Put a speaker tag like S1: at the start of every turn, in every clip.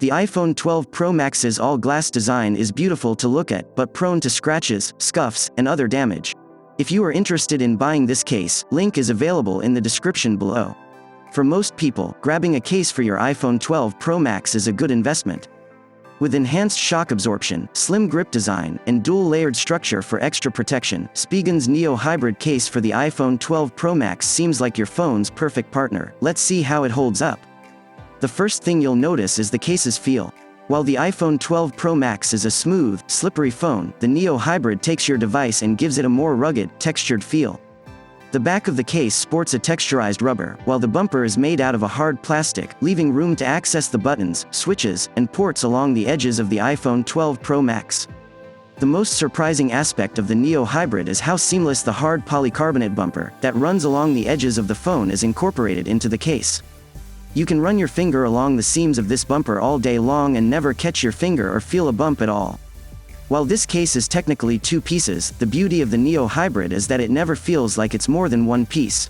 S1: The iPhone 12 Pro Max's all-glass design is beautiful to look at, but prone to scratches, scuffs, and other damage. If you are interested in buying this case, link is available in the description below. For most people, grabbing a case for your iPhone 12 Pro Max is a good investment. With enhanced shock absorption, slim grip design, and dual-layered structure for extra protection, Spigen's Neo Hybrid case for the iPhone 12 Pro Max seems like your phone's perfect partner. Let's see how it holds up. The first thing you'll notice is the case's feel. While the iPhone 12 Pro Max is a smooth, slippery phone, the Neo Hybrid takes your device and gives it a more rugged, textured feel. The back of the case sports a texturized rubber, while the bumper is made out of a hard plastic, leaving room to access the buttons, switches, and ports along the edges of the iPhone 12 Pro Max. The most surprising aspect of the Neo Hybrid is how seamless the hard polycarbonate bumper that runs along the edges of the phone is incorporated into the case. You can run your finger along the seams of this bumper all day long and never catch your finger or feel a bump at all. While this case is technically two pieces, the beauty of the Neo Hybrid is that it never feels like it's more than one piece.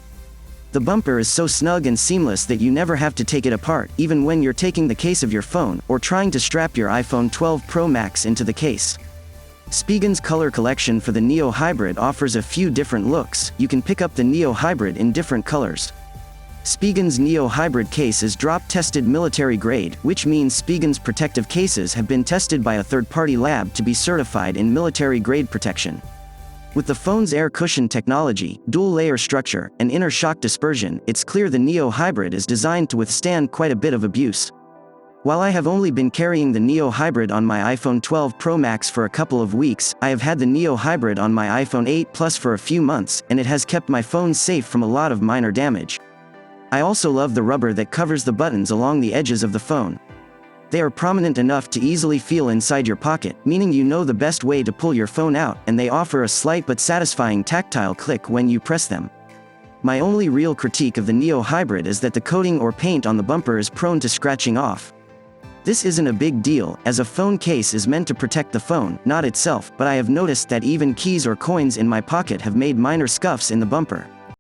S1: The bumper is so snug and seamless that you never have to take it apart, even when you're taking the case of your phone, or trying to strap your iPhone 12 Pro Max into the case. Spigen's color collection for the Neo Hybrid offers a few different looks. You can pick up the Neo Hybrid in different colors. Spigen's Neo Hybrid case is drop-tested military grade, which means Spigen's protective cases have been tested by a third-party lab to be certified in military-grade protection. With the phone's air cushion technology, dual-layer structure, and inner shock dispersion, it's clear the Neo Hybrid is designed to withstand quite a bit of abuse. While I have only been carrying the Neo Hybrid on my iPhone 12 Pro Max for a couple of weeks, I have had the Neo Hybrid on my iPhone 8 Plus for a few months, and it has kept my phone safe from a lot of minor damage. I also love the rubber that covers the buttons along the edges of the phone. They are prominent enough to easily feel inside your pocket, meaning you know the best way to pull your phone out, and they offer a slight but satisfying tactile click when you press them. My only real critique of the Neo Hybrid is that the coating or paint on the bumper is prone to scratching off. This isn't a big deal, as a phone case is meant to protect the phone, not itself, but I have noticed that even keys or coins in my pocket have made minor scuffs in the bumper.